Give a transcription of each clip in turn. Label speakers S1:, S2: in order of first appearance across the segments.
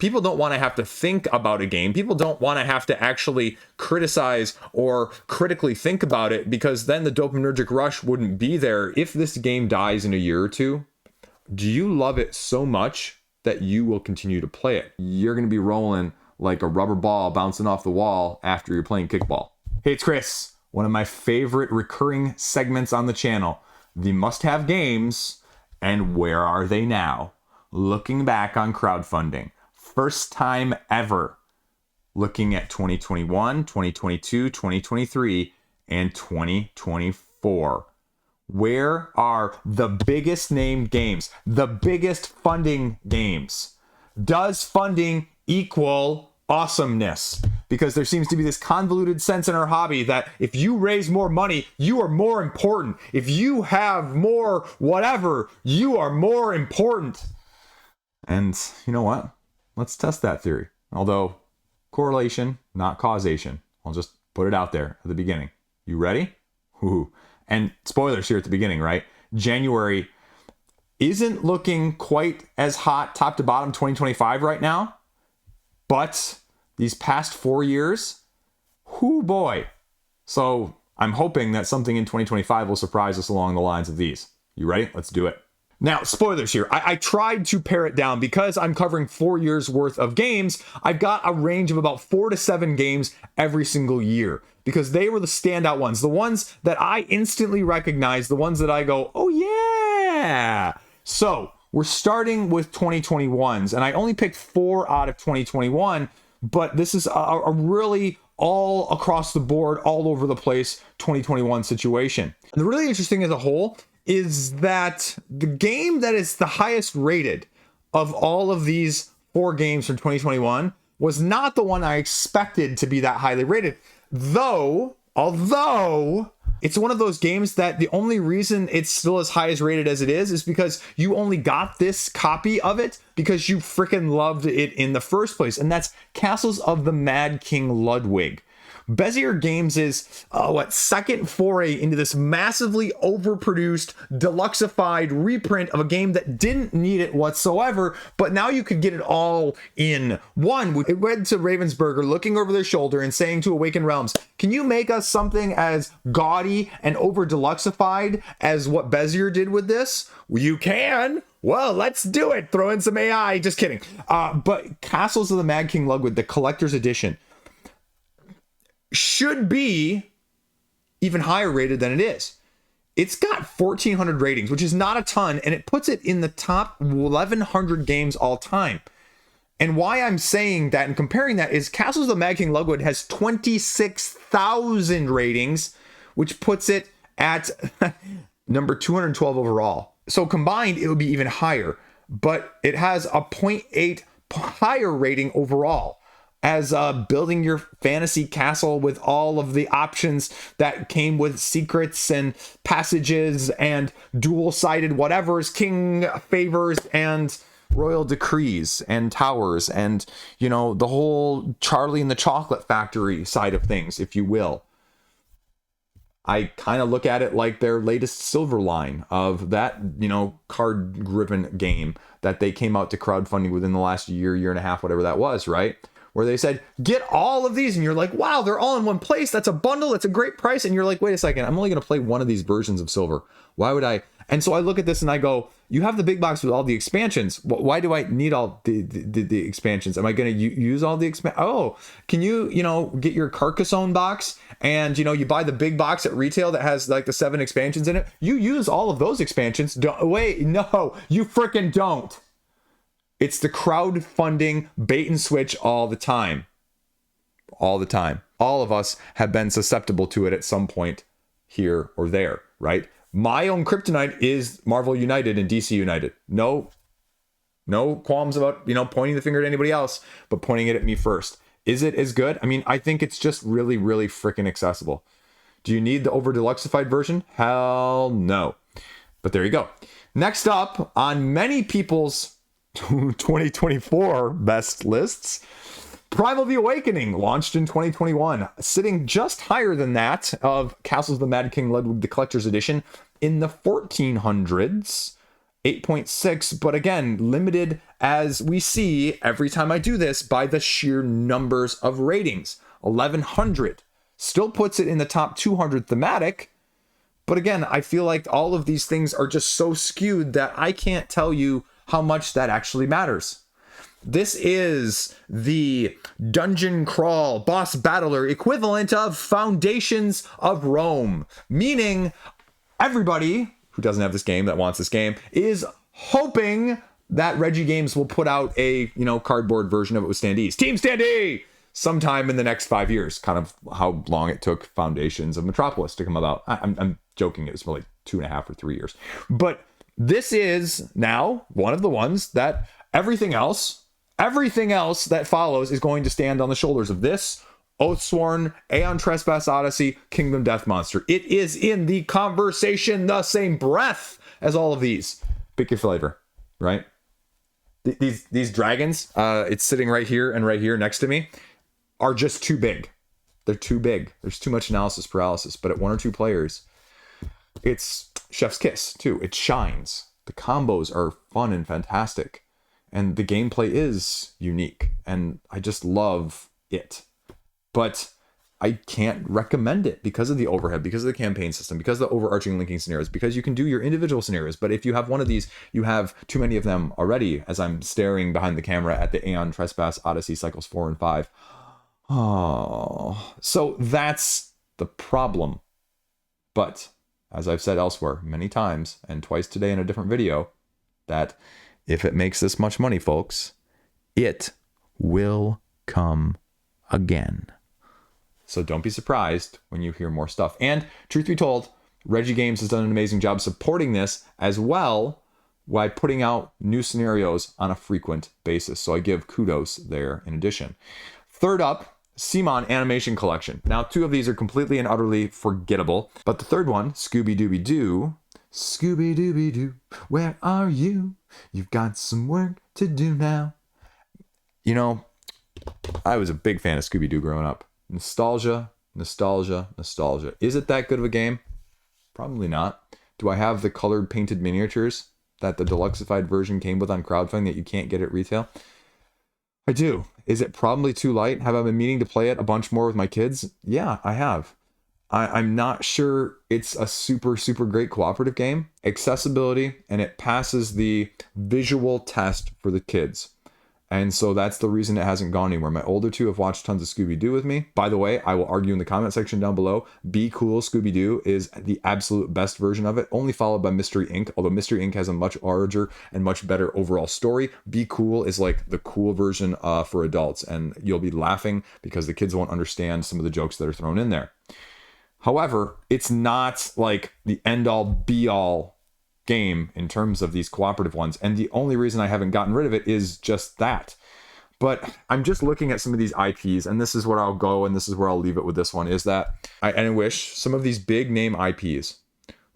S1: People don't want to have to think about a game. People don't want to have to actually criticize or critically think about it, because then the dopaminergic rush wouldn't be there. If this game dies in a year or two, do you love it so much that you will continue to play it? You're going to be rolling like a rubber ball bouncing off the wall after you're playing kickball. Hey, it's Chris. One of my favorite recurring segments on the channel, the must-have games, and where are they now? Looking back on crowdfunding. First time ever looking at 2021, 2022, 2023, and 2024. Where are the biggest named games? The biggest funding games? Does funding equal awesomeness? Because there seems to be this convoluted sense in our hobby that if you raise more money, you are more important. If you have more whatever, you are more important. And you know what? Let's test that theory. Although correlation, not causation. I'll just put it out there at the beginning. You ready? Ooh. And spoilers here at the beginning, right? January isn't looking quite as hot top to bottom 2025 right now. But these past 4 years, whoo boy. So I'm hoping that something in 2025 will surprise us along the lines of these. You ready? Let's do it. Now, spoilers here. I tried to pare it down because I'm covering 4 years worth of games. I've got a range of about 4 to 7 games every single year because they were the standout ones. The ones that I instantly recognize, the ones that I go, oh yeah. So we're starting with 2021s, and I only picked 4 out of 2021, but this is a really all across the board, all over the place 2021 situation. And the really interesting as a whole is that the game that is the highest rated of all of these 4 games from 2021 was not the one I expected to be that highly rated. Although it's one of those games that the only reason it's still as high as rated as it is because you only got this copy of it because you freaking loved it in the first place. And that's Castles of the Mad King Ludwig. Bezier Games is second foray into this massively overproduced, deluxeified reprint of a game that didn't need it whatsoever, but now you could get it all in one. It went to Ravensburger looking over their shoulder and saying to Awakened Realms, can you make us something as gaudy and over deluxeified as what Bezier did with this? Well, you can. Well, let's do it. Throw in some AI. Just kidding. But Castles of the Mad King Ludwig, the collector's edition, should be even higher rated than it is. It's got 1,400 ratings, which is not a ton, and it puts it in the top 1,100 games all time. And why I'm saying that and comparing that is Castles of the Mad King Ludwig has 26,000 ratings, which puts it at number 212 overall. So combined, it would be even higher, but it has a 0.8 higher rating overall as building your fantasy castle with all of the options that came with secrets and passages and dual-sided whatevers, king favors and royal decrees and towers and, you know, the whole Charlie and the Chocolate Factory side of things, if you will. I kind of look at it like their latest silver line of that, you know, card-driven game that they came out to crowdfunding within the last year and a half, whatever that was, right? Where they said, get all of these. And you're like, wow, they're all in one place. That's a bundle. It's a great price. And you're like, wait a second, I'm only going to play one of these versions of silver. Why would I? And so I look at this and I go, you have the big box with all the expansions. Why do I need all the expansions? Am I going to use all the Oh, can you get your Carcassonne box and, you buy the big box at retail that has like the 7 expansions in it. You use all of those expansions. Wait, no, you freaking don't. It's the crowdfunding bait and switch all the time. All the time. All of us have been susceptible to it at some point here or there, right? My own kryptonite is Marvel United and DC United. No qualms about, pointing the finger at anybody else, but pointing it at me first. Is it as good? I mean, I think it's just really, really freaking accessible. Do you need the over deluxeified version? Hell no. But there you go. Next up on many people's 2024 best lists, Primal the Awakening launched in 2021, sitting just higher than that of Castles of the Mad King Ludwig the Collector's Edition in the 1400s 8.6, but again, limited as we see every time I do this by the sheer numbers of ratings. 1100 still puts it in the top 200 thematic, but again, I feel like all of these things are just so skewed that I can't tell you how much that actually matters. This is the dungeon crawl boss battler equivalent of Foundations of Rome, meaning everybody who doesn't have this game that wants this game is hoping that Reggie Games will put out a, cardboard version of it with standees. Team Standee! Sometime in the next 5 years, kind of how long it took Foundations of Metropolis to come about. I'm joking, it was for like 2.5 or 3 years. But this is now one of the ones that everything else that follows is going to stand on the shoulders of this, Oathsworn, Aeon Trespass Odyssey, Kingdom Death Monster. It is in the conversation, the same breath as all of these. Pick your flavor, right? These dragons, it's sitting right here and right here next to me, are just too big. They're too big. There's too much analysis paralysis. But at 1 or 2 players, it's chef's kiss too. It shines. The combos are fun and fantastic. And the gameplay is unique. And I just love it. But I can't recommend it because of the overhead, because of the campaign system, because of the overarching linking scenarios, because you can do your individual scenarios. But if you have one of these, you have too many of them already, as I'm staring behind the camera at the Aeon Trespass Odyssey Cycles 4 and 5. Oh, so that's the problem. But as I've said elsewhere many times, and twice today in a different video, that if it makes this much money, folks, it will come again. So don't be surprised when you hear more stuff. And truth be told, Reggie Games has done an amazing job supporting this as well by putting out new scenarios on a frequent basis. So I give kudos there in addition. Third up, CMON Animation Collection. Now, 2 of these are completely and utterly forgettable. But the third one, Scooby-Dooby-Doo, Scooby-Dooby-Doo, where are you? You've got some work to do now. I was a big fan of Scooby-Doo growing up. Nostalgia, nostalgia, nostalgia. Is it that good of a game? Probably not. Do I have the colored painted miniatures that the deluxeified version came with on crowdfunding that you can't get at retail? I do. Is it probably too light? Have I been meaning to play it a bunch more with my kids? Yeah, I have. I'm not sure it's a super, super great cooperative game. Accessibility, and it passes the visual test for the kids. And so that's the reason it hasn't gone anywhere. My older 2 have watched tons of Scooby-Doo with me. By the way, I will argue in the comment section down below, Be Cool Scooby-Doo is the absolute best version of it, only followed by Mystery Inc. Although Mystery Inc. has a much larger and much better overall story. Be Cool is like the cool version for adults, and you'll be laughing because the kids won't understand some of the jokes that are thrown in there. However, it's not like the end-all, be-all game in terms of these cooperative ones, and the only reason I haven't gotten rid of it is just that. But I'm just looking at some of these IPs, and this is where I'll go, and this is where I'll leave it with this one, is that I wish some of these big name IPs,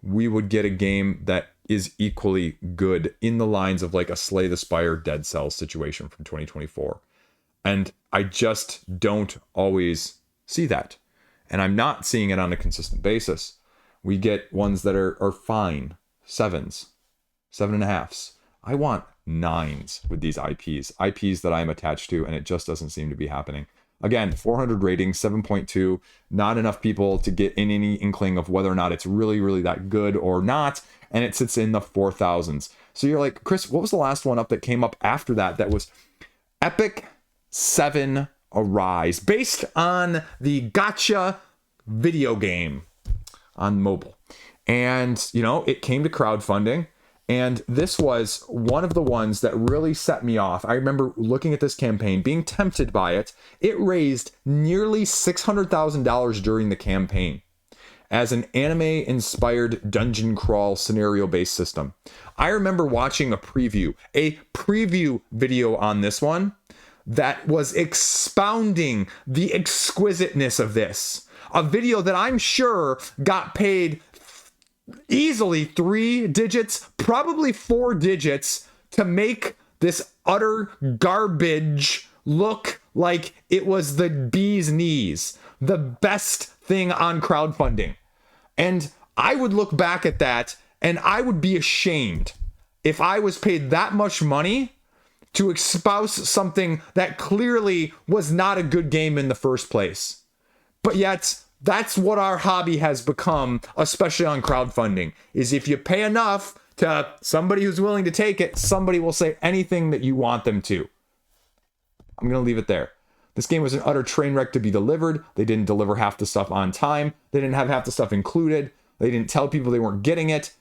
S1: we would get a game that is equally good in the lines of like a Slay the Spire Dead Cells situation from 2024. And I just don't always see that. And I'm not seeing it on a consistent basis. We get ones that are fine. 7s, 7.5s. I want 9s with these IPs that I'm attached to, and it just doesn't seem to be happening. Again, 400 ratings, 7.2, not enough people to get in any inkling of whether or not it's really, really that good or not, and it sits in the 4,000s. So you're like, Chris, what was the last one up that came up after that was Epic 7 Arise, based on the Gacha video game on mobile. And, it came to crowdfunding, and this was one of the ones that really set me off. I remember looking at this campaign, being tempted by it. It raised nearly $600,000 during the campaign as an anime-inspired dungeon crawl scenario-based system. I remember watching a preview video on this one that was expounding the exquisiteness of this. A video that I'm sure got paid easily 3 digits, probably 4 digits, to make this utter garbage look like it was the bee's knees, the best thing on crowdfunding. And I would look back at that and I would be ashamed if I was paid that much money to espouse something that clearly was not a good game in the first place. But yet, that's what our hobby has become, especially on crowdfunding, is if you pay enough to somebody who's willing to take it, somebody will say anything that you want them to. I'm going to leave it there. This game was an utter train wreck to be delivered. They didn't deliver half the stuff on time. They didn't have half the stuff included. They didn't tell people they weren't getting it.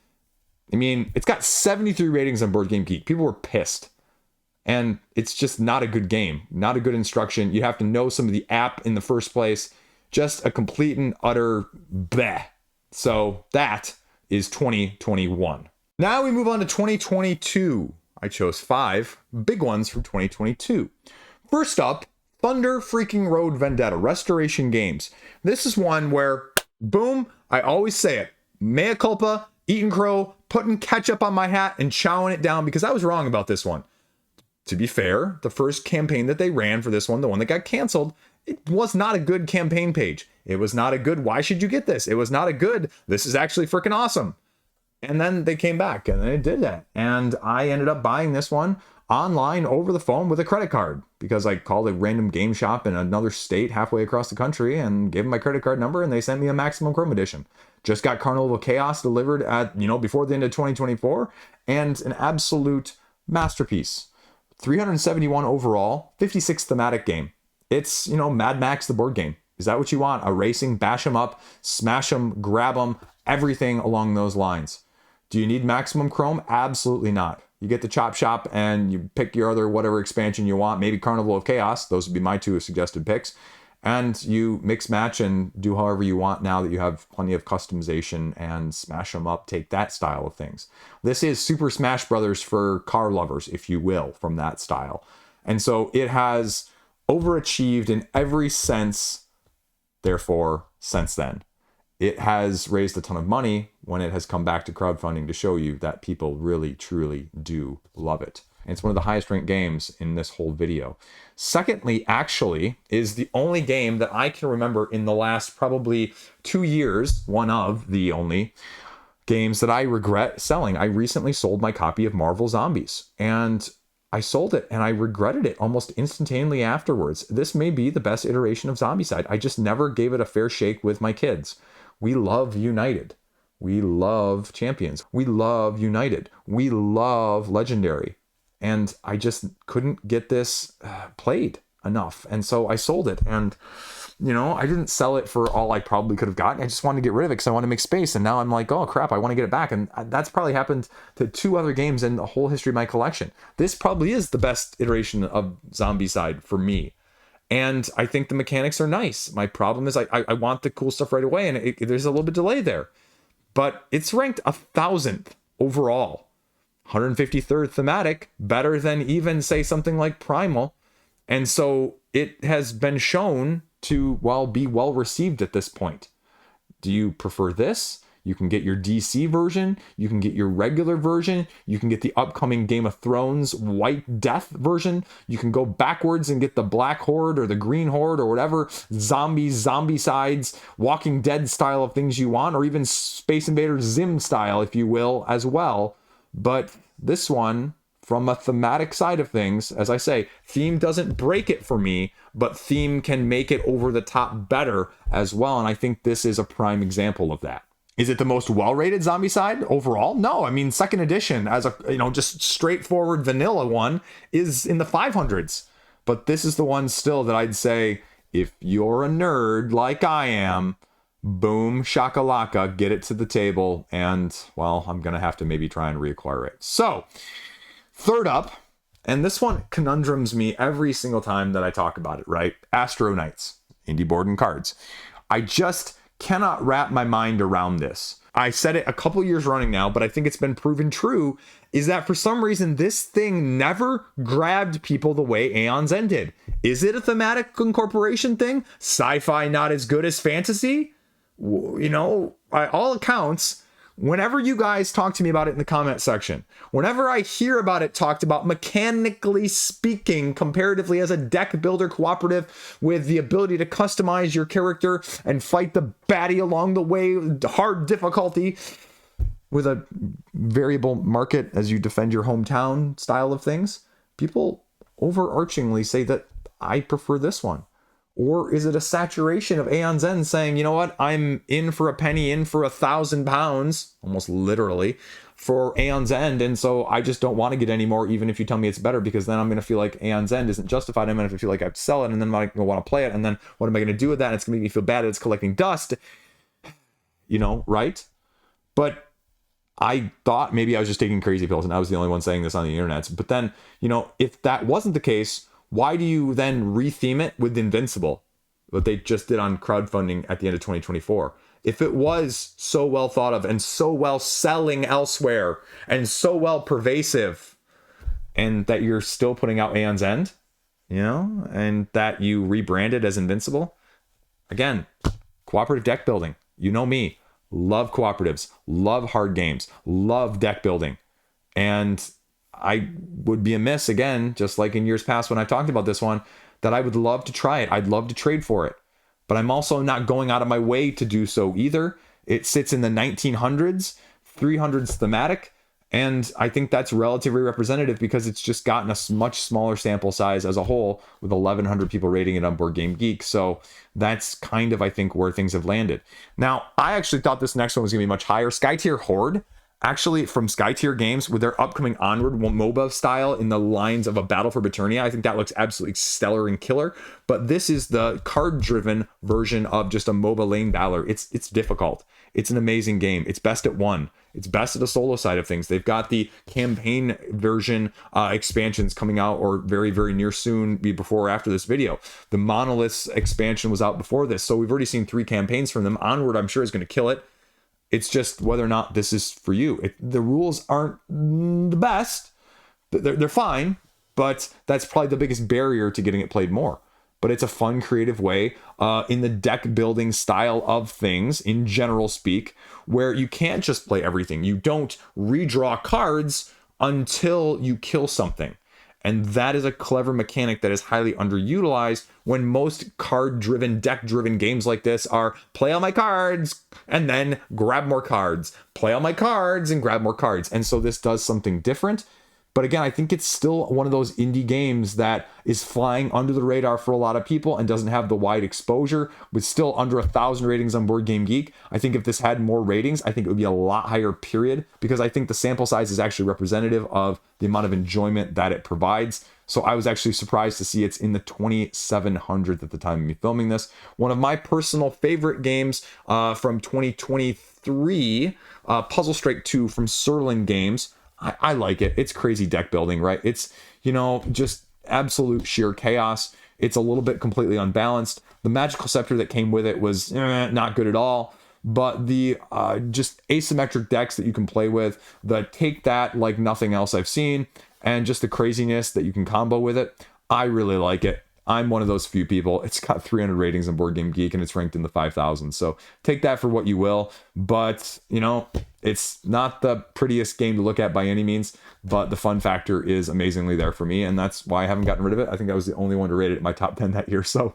S1: I mean, it's got 73 ratings on Board Game Geek. People were pissed. And it's just not a good game. Not a good instruction. You have to know some of the app in the first place. Just a complete and utter bleh. So that is 2021. Now we move on to 2022. I chose 5 big ones from 2022. First up, Thunder Freaking Road Vendetta, Restoration Games. This is one where, boom, I always say it. Mea culpa, eating crow, putting ketchup on my hat and chowing it down because I was wrong about this one. To be fair, the first campaign that they ran for this one, the one that got canceled, it was not a good campaign page. It was not a good, why should you get this? It was not a good, this is actually freaking awesome. And then they came back and they did that. And I ended up buying this one online over the phone with a credit card because I called a random game shop in another state halfway across the country and gave them my credit card number and they sent me a Maximum Chrome edition. Just got Carnival of Chaos delivered at, before the end of 2024 and an absolute masterpiece. 371 overall, 56 thematic game. It's, Mad Max the board game. Is that what you want? A racing, bash them up, smash them, grab them, everything along those lines. Do you need Maximum Chrome? Absolutely not. You get the Chop Shop and you pick your other whatever expansion you want, maybe Carnival of Chaos. Those would be my 2 suggested picks. And you mix match and do however you want now that you have plenty of customization and smash them up, take that style of things. This is Super Smash Brothers for car lovers, if you will, from that style. And so it has overachieved in every sense, therefore, since then. It has raised a ton of money when it has come back to crowdfunding to show you that people really, truly do love it. And it's one of the highest ranked games in this whole video. Secondly, actually, is the only game that I can remember in the last probably 2 years, one of the only games that I regret selling. I recently sold my copy of Marvel Zombies, and I sold it and I regretted it almost instantaneously afterwards. This may be the best iteration of Zombicide. I just never gave it a fair shake with my kids. We love United. We love Champions. We love United. We love Legendary. And I just couldn't get this played enough. And so I sold it. And, I didn't sell it for all I probably could have gotten. I just wanted to get rid of it because I want to make space. And now I'm like, oh, crap, I want to get it back. And that's probably happened to 2 other games in the whole history of my collection. This probably is the best iteration of Zombicide for me. And I think the mechanics are nice. My problem is I want the cool stuff right away. And there's a little bit delay there. But it's ranked 1,000th overall. 153rd thematic, better than even, say, something like Primal. And so it has been shown to, be well received at this point. Do you prefer this? You can get your DC version. You can get your regular version. You can get the upcoming Game of Thrones White Death version. You can go backwards and get the Black Horde or the Green Horde or whatever Zombicides, Walking Dead style of things you want, or even Space Invaders Zim style, if you will, as well. But this one, from a thematic side of things, as I say, theme doesn't break it for me, but theme can make it over the top better as well. And I think this is a prime example of that. Is it the most well-rated Zombicide overall? No, I mean, second edition as a, just straightforward vanilla one is in the 500s. But this is the one still that I'd say, if you're a nerd like I am, boom, shakalaka, get it to the table, and, I'm going to have to maybe try and reacquire it. So, third up, and this one conundrums me every single time that I talk about it, right? Astro Knights, indie board and cards. I just cannot wrap my mind around this. I said it a couple years running now, but I think it's been proven true, is that for some reason, this thing never grabbed people the way Aeon's End did. Is it a thematic incorporation thing? Sci-fi not as good as fantasy? By all accounts, whenever you guys talk to me about it in the comment section, whenever I hear about it talked about mechanically speaking, comparatively as a deck builder cooperative with the ability to customize your character and fight the baddie along the way, hard difficulty, with a variable market as you defend your hometown style of things, people overarchingly say that I prefer this one. Or is it a saturation of Aeon's End saying, you know what, I'm in for a penny, in for £1,000, almost literally, for Aeon's End, and so I just don't want to get any more, even if you tell me it's better, because then I'm going to feel like Aeon's End isn't justified. I'm going to feel like I have to sell it, and then I'm going to want to play it, and then what am I going to do with that? And it's going to make me feel bad that it's collecting dust, you know, right? But I thought maybe I was just taking crazy pills, and I was the only one saying this on the internet. But then, you know, if that wasn't the case, why do you then retheme it with Invincible, what they just did on crowdfunding at the end of 2024? If it was so well thought of and so well selling elsewhere and so well pervasive, and that you're still putting out Aeon's End, you know, and that you rebranded as Invincible, again, cooperative deck building. You know me, love cooperatives, love hard games, love deck building. And I would be amiss, again, just like in years past when I've talked about this one, that I would love to try it. I'd love to trade for it. But I'm also not going out of my way to do so either. It sits in the 1900s, 300s thematic, and I think that's relatively representative because it's just gotten a much smaller sample size as a whole, with 1,100 people rating it on Board Game Geek. So that's kind of, I think, where things have landed. Now, I actually thought this next one was going to be much higher. Skytear Horde, actually from Skytear Games, with their upcoming Onward MOBA style in the lines of a Battle for Eternia. I think that looks absolutely stellar and killer. But this is the card-driven version of just a MOBA lane battler. It's difficult. It's an amazing game. It's best at one. It's best at the solo side of things. They've got the campaign version expansions coming out, or very, very near soon, be before or after this video. The Monoliths expansion was out before this, so we've already seen 3 campaigns from them. Onward, I'm sure, is going to kill it. It's just whether or not this is for you. The rules aren't the best. They're fine, but that's probably the biggest barrier to getting it played more. But it's a fun, creative way in the deck building style of things, in general speak, where you can't just play everything. You don't redraw cards until you kill something. And that is a clever mechanic that is highly underutilized when most card-driven, deck-driven games like this are play all my cards and then grab more cards. Play all my cards and grab more cards. And so this does something different. But again, I think it's still one of those indie games that is flying under the radar for a lot of people and doesn't have the wide exposure, with still under 1,000 ratings on Board Game Geek. I think if this had more ratings, I think it would be a lot higher, period, because I think the sample size is actually representative of the amount of enjoyment that it provides. So I was actually surprised to see it's in the 2,700th at the time of me filming this. One of my personal favorite games from 2023, Puzzle Strike 2 from Serlin Games. I like it. It's crazy deck building, right? It's, you know, just absolute sheer chaos. It's a little bit completely unbalanced. The Magical Scepter that came with it was not good at all. But the just asymmetric decks that you can play with, that take that like nothing else I've seen, and just the craziness that you can combo with it, I really like it. I'm one of those few people. It's got 300 ratings on Board Game Geek and it's ranked in the 5,000. So take that for what you will. But, you know, it's not the prettiest game to look at by any means, but the fun factor is amazingly there for me. And that's why I haven't gotten rid of it. I think I was the only one to rate it in my top 10 that year. So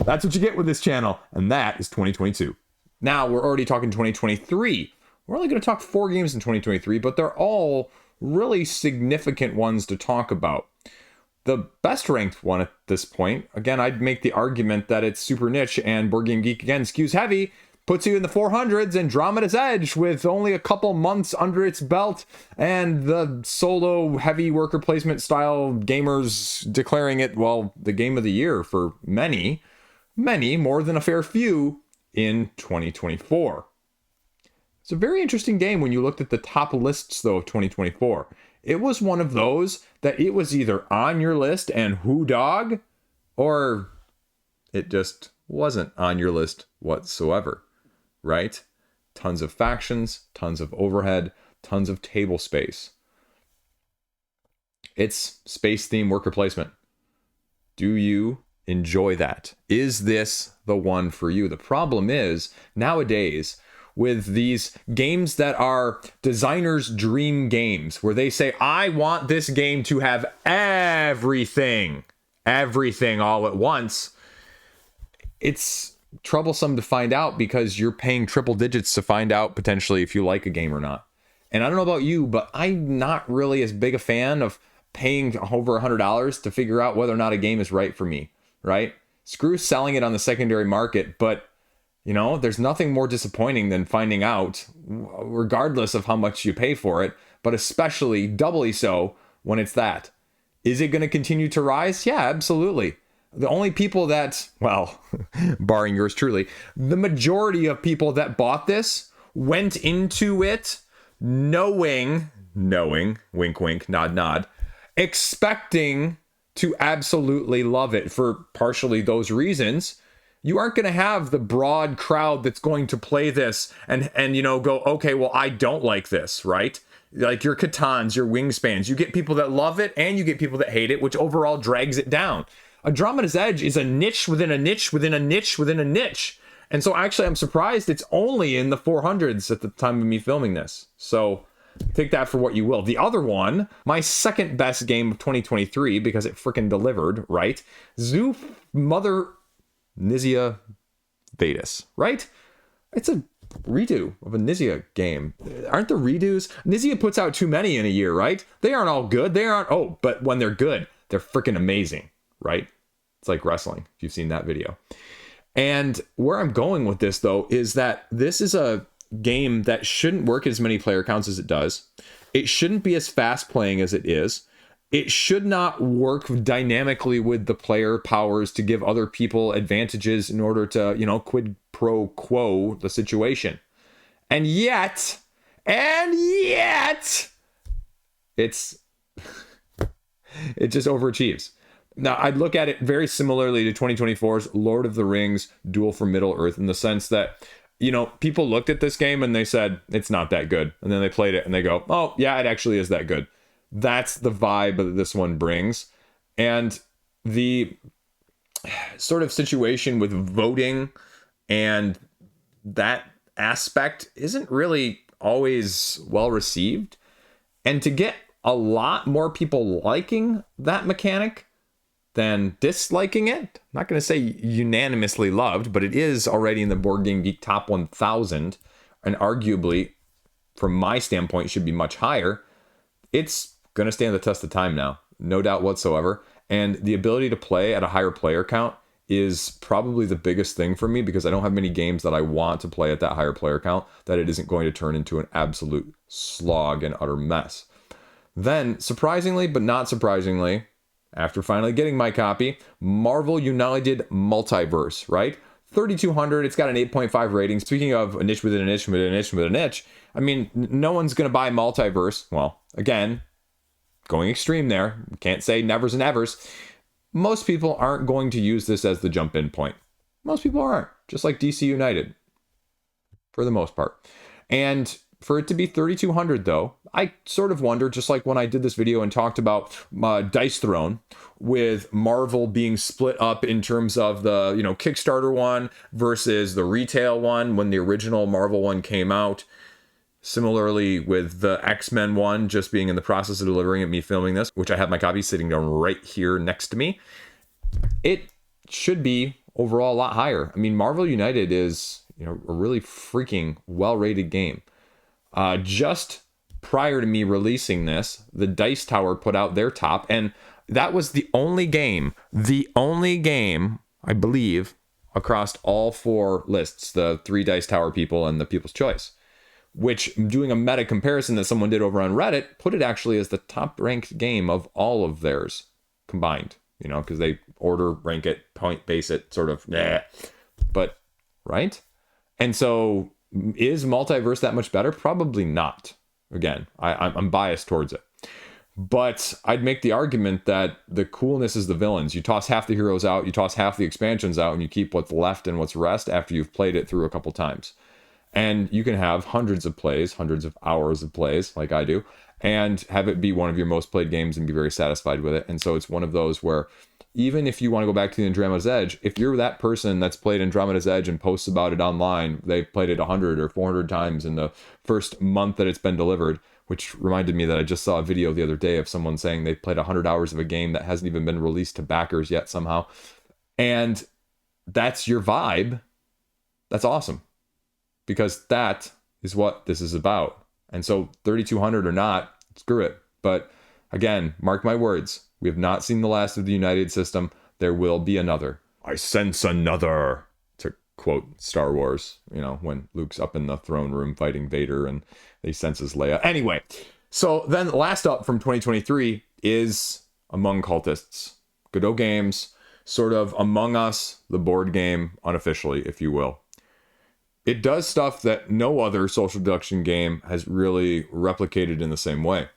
S1: that's what you get with this channel. And that is 2022. Now we're already talking 2023. We're only going to talk 4 games in 2023, but they're all really significant ones to talk about. The best ranked one at this point, again, I'd make the argument that it's super niche, and Board Game Geek, again, skews heavy, puts you in the 400s, Andromeda's Edge, with only a couple months under its belt, and the solo heavy worker placement style gamers declaring it, well, the game of the year for many, more than a fair few in 2024. It's a very interesting game when you looked at the top lists, though, of 2024. It was one of those that it was either on your list and who dog, or it just wasn't on your list whatsoever, right? Tons of factions, tons of overhead, tons of table space. It's space theme worker placement. Do you enjoy that? Is this the one for you? The problem is, nowadays, with these games that are designers' dream games, where they say, I want this game to have everything all at once, it's troublesome to find out because you're paying triple digits to find out potentially if you like a game or not. And I don't know about you, but I'm not really as big a fan of paying over $100 to figure out whether or not a game is right for me, right? Screw selling it on the secondary market, but you know, there's nothing more disappointing than finding out, regardless of how much you pay for it, but especially doubly so when it's that. Is it going to continue to rise? Yeah, absolutely. The only people that, well, barring yours truly, the majority of people that bought this went into it knowing, wink, wink, nod, nod, expecting to absolutely love it for partially those reasons. You aren't going to have the broad crowd that's going to play this and you know, go, okay, well, I don't like this, right? Like your Catans, your Wingspans, you get people that love it and you get people that hate it, which overall drags it down. Andromeda's Edge is a niche within a niche within a niche within a niche. And so actually I'm surprised it's only in the 400s at the time of me filming this. So take that for what you will. The other one, my second best game of 2023, because it freaking delivered, right? Zoo Mother Nizia Vadis, right? It's a redo of a Nizia game. Aren't the redos? Nizia puts out too many in a year, right? They aren't all good. They aren't, oh, but when they're good, they're freaking amazing, right? It's like wrestling, if you've seen that video. And where I'm going with this, though, is that this is a game that shouldn't work as many player counts as it does. It shouldn't be as fast playing as it is. It should not work dynamically with the player powers to give other people advantages in order to, you know, quid pro quo the situation. And yet, it's it just overachieves. Now, I'd look at it very similarly to 2024's Lord of the Rings Duel for Middle-earth, in the sense that, you know, people looked at this game and they said, it's not that good. And then they played it and they go, oh, yeah, it actually is that good. That's the vibe that this one brings. And the sort of situation with voting and that aspect isn't really always well received. And to get a lot more people liking that mechanic than disliking it, I'm not going to say unanimously loved, but it is already in the Board Game Geek top 1000, and arguably, from my standpoint, should be much higher. It's going to stand the test of time now, no doubt whatsoever. And the ability to play at a higher player count is probably the biggest thing for me, because I don't have many games that I want to play at that higher player count that it isn't going to turn into an absolute slog and utter mess. Then, surprisingly, but not surprisingly, after finally getting my copy, Marvel United Multiverse, right? 3,200, it's got an 8.5 rating. Speaking of a niche within a niche within a niche within a niche, I mean, no one's going to buy Multiverse. Well, again, going extreme there. Can't say nevers and evers. Most people aren't going to use this as the jump-in point. Most people aren't, just like DC United, for the most part. And for it to be 3,200, though, I sort of wonder, just like when I did this video and talked about Dice Throne, with Marvel being split up in terms of the, you know, Kickstarter one versus the retail one when the original Marvel one came out. Similarly with the X-Men one just being in the process of delivering it, me filming this, which I have my copy sitting down right here next to me. It should be overall a lot higher. I mean, Marvel United is, you know, a really freaking well-rated game. Just prior to me releasing this, the Dice Tower put out their top, and that was the only game, I believe, across all four lists, the 3 Dice Tower people and the People's Choice, which, doing a meta comparison that someone did over on Reddit, put it actually as the top ranked game of all of theirs combined, you know, because they order, rank it, point base it, sort of, but, right? And so, is Multiverse that much better? Probably not. Again, I'm biased towards it. But I'd make the argument that the coolness is the villains. You toss half the heroes out, you toss half the expansions out, and you keep what's left and what's rest after you've played it through a couple times. And you can have hundreds of plays, hundreds of hours of plays, like I do, and have it be one of your most played games and be very satisfied with it. And so it's one of those where, even if you want to go back to the Andromeda's Edge, if you're that person that's played Andromeda's Edge and posts about it online, they've played it 100 or 400 times in the first month that it's been delivered, which reminded me that I just saw a video the other day of someone saying they played 100 hours of a game that hasn't even been released to backers yet somehow. And that's your vibe. That's awesome. Because that is what this is about. And so 3,200 or not, screw it. But again, mark my words, we have not seen the last of the United system. There will be another. I sense another, to quote Star Wars, you know, when Luke's up in the throne room fighting Vader and they senses Leia. Anyway, so then last up from 2023 is Among Cultists. Godot Games, sort of Among Us, the board game, unofficially, if you will. It does stuff that no other social deduction game has really replicated in the same way.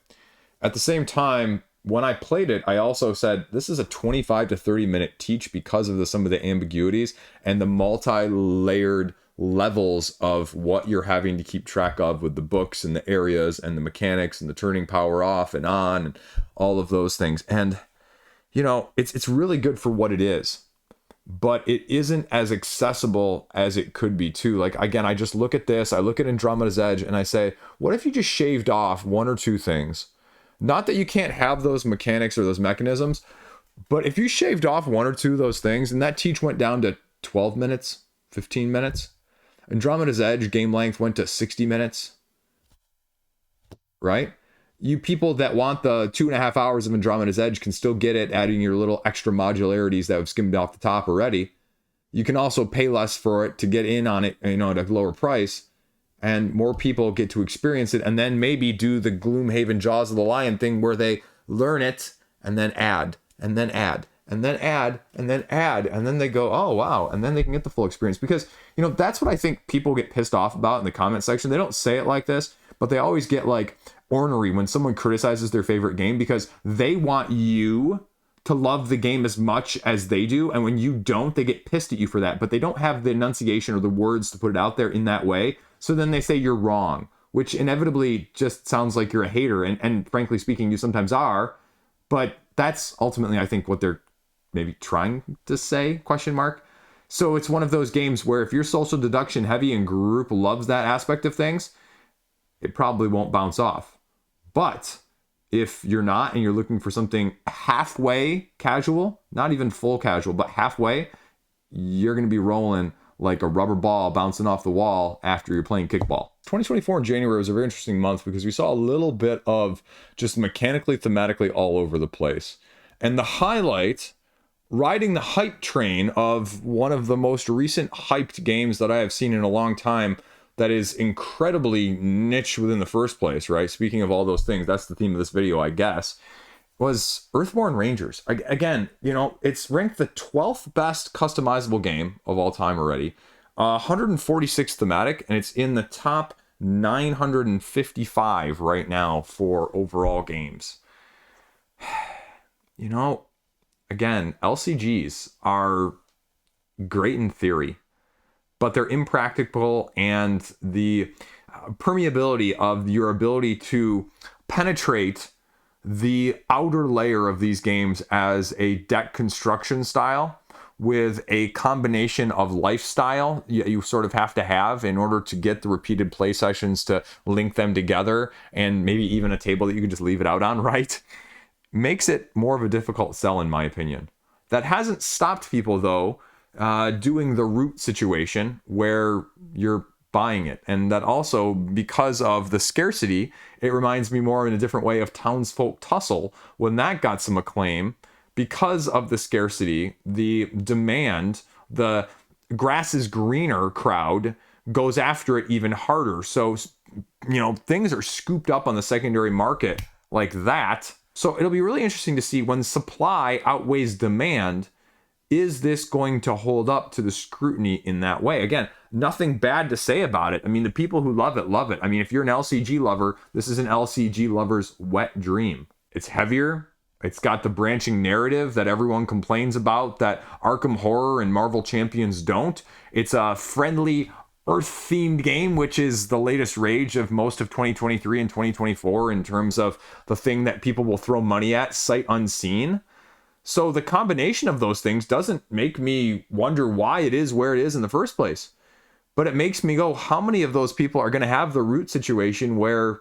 S1: At the same time, when I played it, I also said, this is a 25 to 30 minute teach because of some of the ambiguities and the multi-layered levels of what you're having to keep track of with the books and the areas and the mechanics and the turning power off and on and all of those things. And, you know, it's really good for what it is, but it isn't as accessible as it could be too. Like, again, I just look at this, I look at Andromeda's Edge and I say, what if you just shaved off one or two things? Not that you can't have those mechanics or those mechanisms, but if you shaved off one or two of those things and that teach went down to 12 minutes, 15 minutes, Andromeda's Edge game length went to 60 minutes, right? You people that want the 2.5 hours of Andromeda's Edge can still get it, adding your little extra modularities that have skimmed off the top already. You can also pay less for it to get in on it, you know, at a lower price, and more people get to experience it, and then maybe do the Gloomhaven Jaws of the Lion thing where they learn it and then add, and then add, and then add, and then add, and then they go, oh wow, and then they can get the full experience. Because, you know, that's what I think people get pissed off about in the comment section. They don't say it like this, but they always get like ornery when someone criticizes their favorite game because they want you to love the game as much as they do, and when you don't, they get pissed at you for that, but they don't have the enunciation or the words to put it out there in that way. So then they say you're wrong, which inevitably just sounds like you're a hater, and frankly speaking, you sometimes are. But that's ultimately, I think, what they're maybe trying to say, question mark. So it's one of those games where if you're social deduction heavy and group loves that aspect of things, it probably won't bounce off. But if you're not and you're looking for something halfway casual, not even full casual, but halfway, you're going to be rolling like a rubber ball bouncing off the wall after you're playing kickball. 2024 in January was a very interesting month because we saw a little bit of just mechanically, thematically all over the place. And the highlight, riding the hype train of one of the most recent hyped games that I have seen in a long time that is incredibly niche within the first place, right? Speaking of all those things, that's the theme of this video, I guess, was Earthborne Rangers. Again, you know, it's ranked the 12th best customizable game of all time already. 146 thematic, and it's in the top 955 right now for overall games. You know, again, LCGs are great in theory, but they're impractical, and the permeability of your ability to penetrate the outer layer of these games as a deck construction style with a combination of lifestyle you sort of have to have in order to get the repeated play sessions to link them together, and maybe even a table that you can just leave it out on, right? Makes it more of a difficult sell, in my opinion. That hasn't stopped people, though, doing the root situation where you're buying it. And that also, because of the scarcity, it reminds me more in a different way of Townsfolk Tussle when that got some acclaim. Because of the scarcity, the demand, the grass is greener crowd goes after it even harder. So, you know, things are scooped up on the secondary market like that. So it'll be really interesting to see when supply outweighs demand, is this going to hold up to the scrutiny in that way? Again, nothing bad to say about it. I mean, the people who love it, love it. I mean, if you're an LCG lover, this is an LCG lover's wet dream. It's heavier. It's got the branching narrative that everyone complains about that Arkham Horror and Marvel Champions don't. It's a friendly, Earth-themed game, which is the latest rage of most of 2023 and 2024 in terms of the thing that people will throw money at sight unseen. So the combination of those things doesn't make me wonder why it is where it is in the first place. But it makes me go, how many of those people are going to have the root situation where,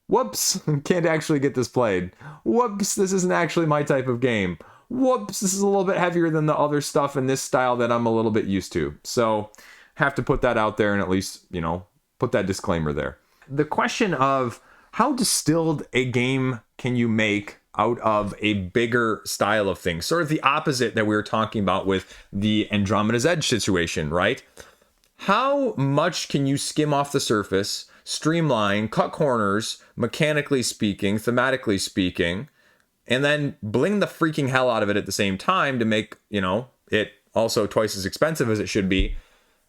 S1: whoops, can't actually get this played. Whoops, this isn't actually my type of game. Whoops, this is a little bit heavier than the other stuff in this style that I'm a little bit used to. So have to put that out there and at least, you know, put that disclaimer there. The question of how distilled a game can you make out of a bigger style of things, sort of the opposite that we were talking about with the Andromeda's Edge situation, right? How much can you skim off the surface, streamline, cut corners, mechanically speaking, thematically speaking, and then bling the freaking hell out of it at the same time to make, it also twice as expensive as it should be,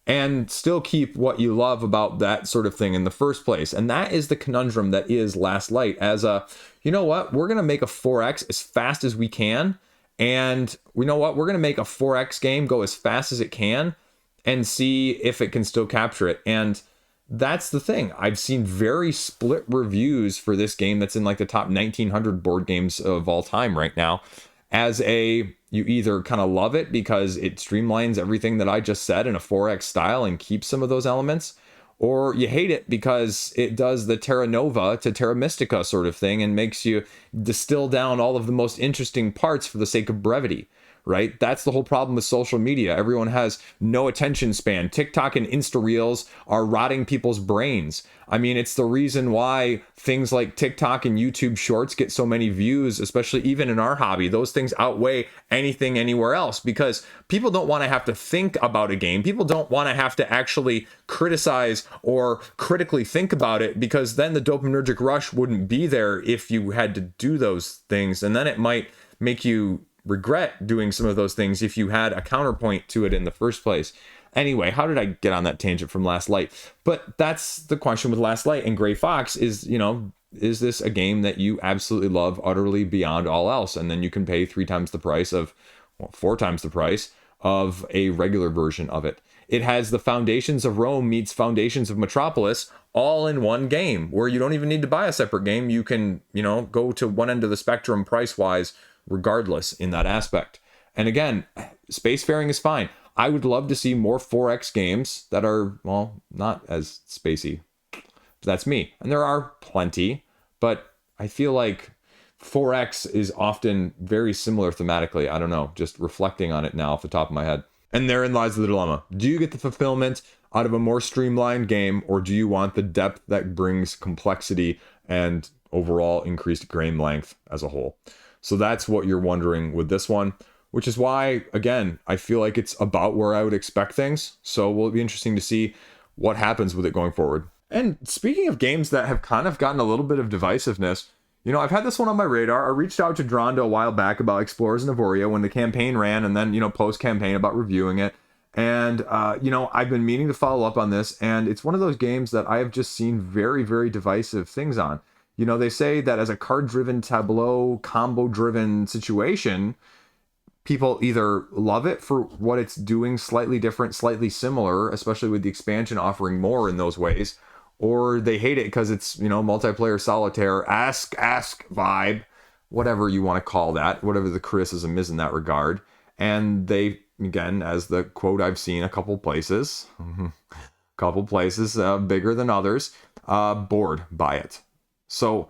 S1: and still keep what you love about that sort of thing in the first place. And that is the conundrum that is Last Light, as a, you know what, we're going to make a 4X as fast as we can. And you know what, we're going to make a 4X game go as fast as it can and see if it can still capture it. And that's the thing. I've seen very split reviews for this game that's in like the top 1900 board games of all time right now. As you either kind of love it because it streamlines everything that I just said in a 4X style and keeps some of those elements, or you hate it because it does the Terra Nova to Terra Mystica sort of thing and makes you distill down all of the most interesting parts for the sake of brevity. Right? That's the whole problem with social media. Everyone has no attention span. TikTok and Insta Reels are rotting people's brains. I mean, it's the reason why things like TikTok and YouTube Shorts get so many views, especially even in our hobby. Those things outweigh anything anywhere else because people don't want to have to think about a game. People don't want to have to actually criticize or critically think about it because then the dopaminergic rush wouldn't be there if you had to do those things. And then it might make you regret doing some of those things if you had a counterpoint to it in the first place. Anyway, how did I get on that tangent from Last Light? But that's the question with Last Light and Gray Fox is, is this a game that you absolutely love utterly beyond all else? And then you can pay 4 times the price of a regular version of it. It has the Foundations of Rome meets Foundations of Metropolis all in one game where you don't even need to buy a separate game. You can, go to one end of the spectrum price-wise regardless in that aspect. And again, spacefaring is fine. I would love to see more 4X games that are, well, not as spacey. That's me. And there are plenty, but I feel like 4X is often very similar thematically. I don't know, just reflecting on it now off the top of my head. And therein lies the dilemma. Do you get the fulfillment out of a more streamlined game, or do you want the depth that brings complexity and overall increased game length as a whole? So that's what you're wondering with this one, which is why, again, I feel like it's about where I would expect things. So it will be interesting to see what happens with it going forward. And speaking of games that have kind of gotten a little bit of divisiveness, I've had this one on my radar. I reached out to Dronda a while back about Explorers Navoria when the campaign ran, and then, post-campaign about reviewing it. And, I've been meaning to follow up on this, and it's one of those games that I have just seen very, very divisive things on. They say that as a card-driven tableau, combo-driven situation, people either love it for what it's doing slightly different, slightly similar, especially with the expansion offering more in those ways, or they hate it because it's, multiplayer solitaire, ask vibe, whatever you want to call that, whatever the criticism is in that regard. And they, again, as the quote I've seen a couple places bigger than others, bored by it. So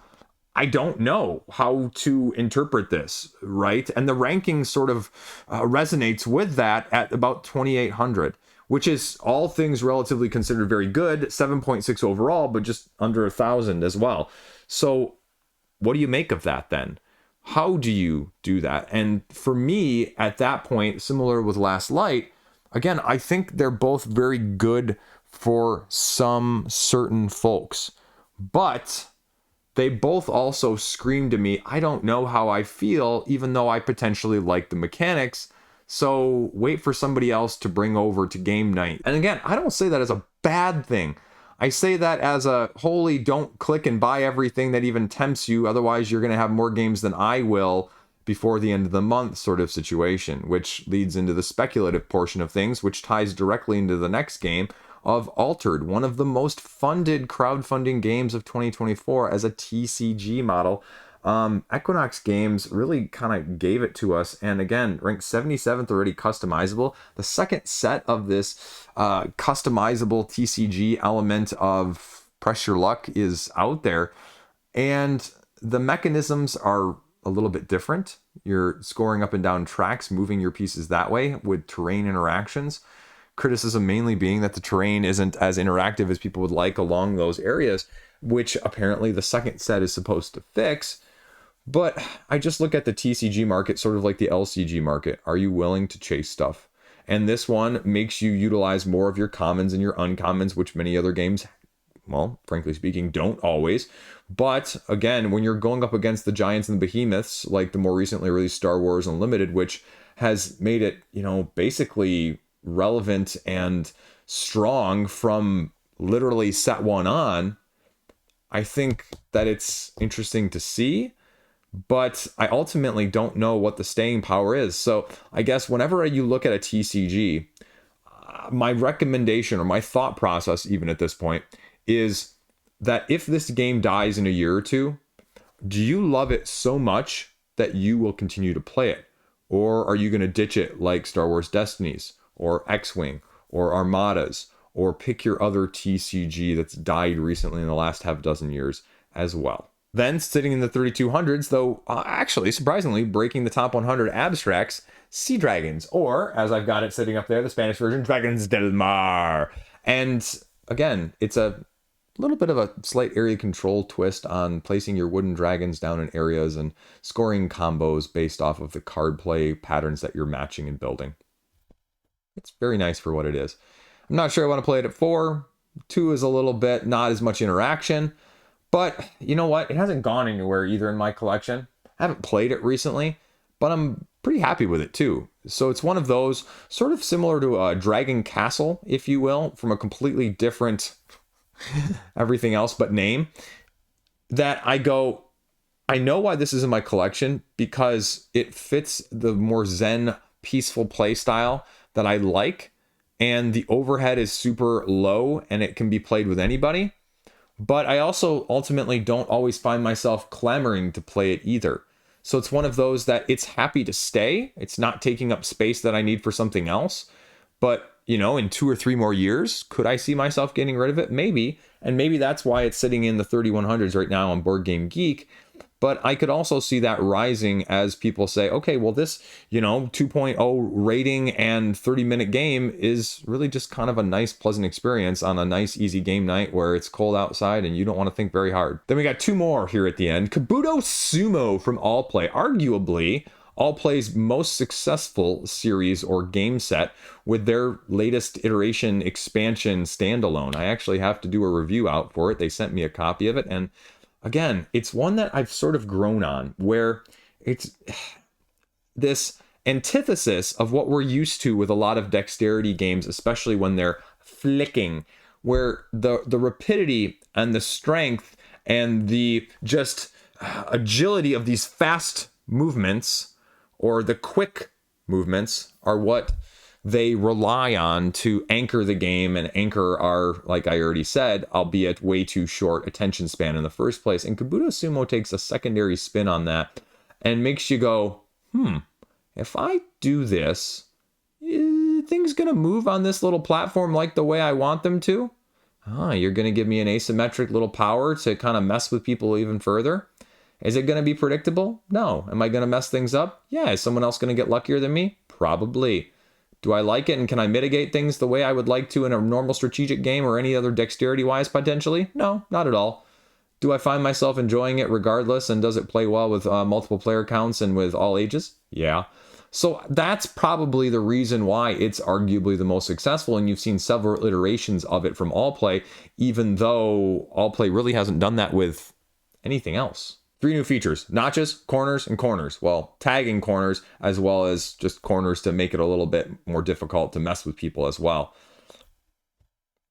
S1: I don't know how to interpret this, right? And the ranking sort of resonates with that at about 2,800, which is all things relatively considered very good, 7.6 overall, but just under 1,000 as well. So what do you make of that then? How do you do that? And for me, at that point, similar with Last Light, again, I think they're both very good for some certain folks, but they both also scream to me, I don't know how I feel, even though I potentially like the mechanics. So wait for somebody else to bring over to game night. And again, I don't say that as a bad thing. I say that as a holy don't click and buy everything that even tempts you. Otherwise, you're going to have more games than I will before the end of the month sort of situation, which leads into the speculative portion of things, which ties directly into the next game of Altered, one of the most funded crowdfunding games of 2024 as a TCG model. Equinox Games really kind of gave it to us, and again, ranked 77th already customizable. The second set of this customizable TCG element of Press Your Luck is out there, and the mechanisms are a little bit different. You're scoring up and down tracks, moving your pieces that way with terrain interactions. Criticism mainly being that the terrain isn't as interactive as people would like along those areas. which apparently the second set is supposed to fix. But I just look at the TCG market sort of like the LCG market. Are you willing to chase stuff? And this one makes you utilize more of your commons and your uncommons, which many other games, well, frankly speaking, don't always. But again, when you're going up against the giants and the behemoths, like the more recently released Star Wars Unlimited, which has made it, basically relevant and strong from literally set one on, I think that it's interesting to see. But I ultimately don't know what the staying power is. So I guess whenever you look at a TCG, my recommendation or my thought process, even at this point, is that if this game dies in a year or two, do you love it so much that you will continue to play it? Or are you going to ditch it like Star Wars Destinies or X-Wing or Armadas, or pick your other TCG that's died recently in the last half dozen years as well? Then, sitting in the 3200s, though actually surprisingly breaking the top 100 abstracts, Sea Dragons, or as I've got it sitting up there, the Spanish version, Dragons del Mar. And again, it's a little bit of a slight area control twist on placing your wooden dragons down in areas and scoring combos based off of the card play patterns that you're matching and building. It's very nice for what it is. I'm not sure I want to play it at 4. 2 is a little bit not as much interaction. But you know what? It hasn't gone anywhere either in my collection. I haven't played it recently, but I'm pretty happy with it too. So it's one of those sort of similar to a Dragon Castle, if you will, from a completely different everything else but name, that I go, I know why this is in my collection because it fits the more zen, peaceful play style that I like. And the overhead is super low and it can be played with anybody. But I also ultimately don't always find myself clamoring to play it either. So it's one of those that it's happy to stay. It's not taking up space that I need for something else. But, in 2 or 3 more years, could I see myself getting rid of it? Maybe. And maybe that's why it's sitting in the 3100s right now on Board Game Geek. But I could also see that rising as people say, okay, well, this, 2.0 rating and 30-minute game is really just kind of a nice, pleasant experience on a nice, easy game night where it's cold outside and you don't want to think very hard. Then we got 2 more here at the end. Kabuto Sumo from Allplay, arguably Allplay's most successful series or game set with their latest iteration expansion standalone. I actually have to do a review out for it. They sent me a copy of it, and again, it's one that I've sort of grown on, where it's this antithesis of what we're used to with a lot of dexterity games, especially when they're flicking, where the rapidity and the strength and the just agility of these fast movements or the quick movements are what they rely on to anchor the game and anchor our, like I already said, albeit way too short attention span in the first place. And Kabuto Sumo takes a secondary spin on that and makes you go, if I do this, things gonna move on this little platform like the way I want them to? You're gonna give me an asymmetric little power to kind of mess with people even further? Is it gonna be predictable? No. Am I gonna mess things up? Yeah. Is someone else gonna get luckier than me? Probably. Do I like it and can I mitigate things the way I would like to in a normal strategic game or any other dexterity-wise potentially? No, not at all. Do I find myself enjoying it regardless, and does it play well with multiple player counts and with all ages? Yeah. So that's probably the reason why it's arguably the most successful, and you've seen several iterations of it from Allplay, even though Allplay really hasn't done that with anything else. 3 new features: notches, corners, and corners. Well, tagging corners, as well as just corners to make it a little bit more difficult to mess with people as well.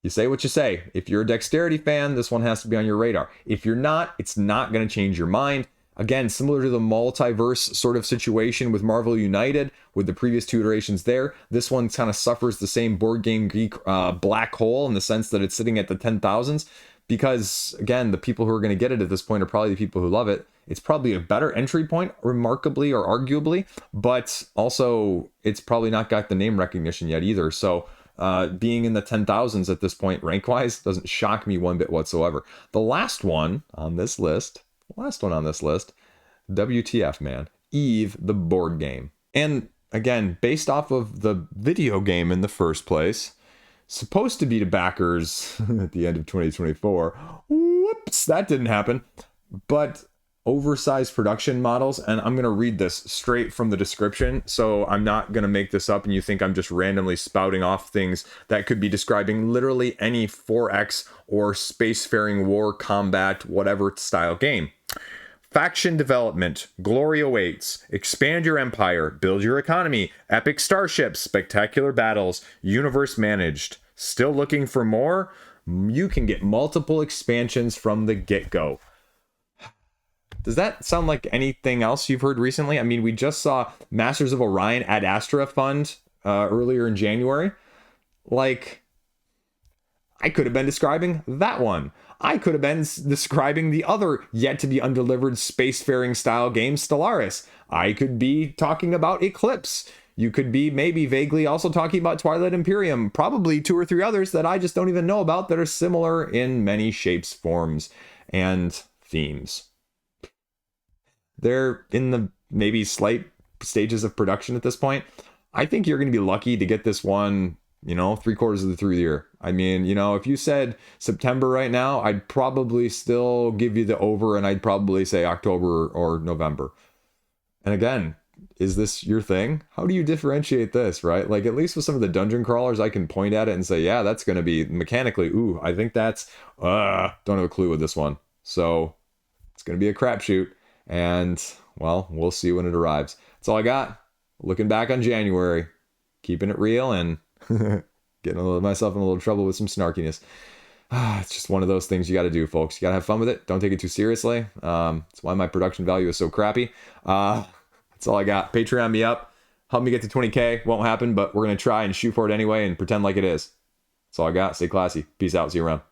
S1: You say what you say. If you're a dexterity fan, this one has to be on your radar. If you're not, it's not going to change your mind. Again, similar to the multiverse sort of situation with Marvel United, with the previous 2 iterations there, this one kind of suffers the same Board Game Geek black hole in the sense that it's sitting at the 10,000s. Because, again, the people who are going to get it at this point are probably the people who love it. It's probably a better entry point, remarkably or arguably, but also it's probably not got the name recognition yet either. So being in the 10,000s at this point, rank-wise, doesn't shock me one bit whatsoever. The last one on this list, WTF, man, Eve, the board game. And, again, based off of the video game in the first place, supposed to be to backers at the end of 2024. Whoop! Oops, that didn't happen. But oversized production models, and I'm going to read this straight from the description, so I'm not going to make this up and you think I'm just randomly spouting off things that could be describing literally any 4X or spacefaring war combat whatever style game. Faction development, glory awaits, expand your empire, build your economy, epic starships, spectacular battles, universe managed. Still looking for more? You can get multiple expansions from the get-go. Does that sound like anything else you've heard recently? I mean, we just saw Masters of Orion Ad Astra Fund earlier in January. Like, I could have been describing that one. I could have been describing the other yet-to-be-undelivered spacefaring style game, Stellaris. I could be talking about Eclipse. You could be maybe vaguely also talking about Twilight Imperium. Probably 2 or 3 others that I just don't even know about that are similar in many shapes, forms, and themes. They're in the maybe slight stages of production at this point. I think you're going to be lucky to get this one, 3/4 of the through the year. I mean, if you said September right now, I'd probably still give you the over, and I'd probably say October or November. And again, is this your thing? How do you differentiate this, right? Like, at least with some of the dungeon crawlers, I can point at it and say, yeah, that's going to be mechanically, ooh, I think that's, don't have a clue with this one. So it's going to be a crapshoot. And, well, we'll see when it arrives. That's all I got. Looking back on January, keeping it real, and getting myself in a little trouble with some snarkiness. It's just one of those things you got to do, folks. You got to have fun with it. Don't take it too seriously. It's why my production value is so crappy. That's all I got. Patreon me up. Help me get to 20K. Won't happen, but we're going to try and shoot for it anyway and pretend like it is. That's all I got. Stay classy. Peace out. See you around.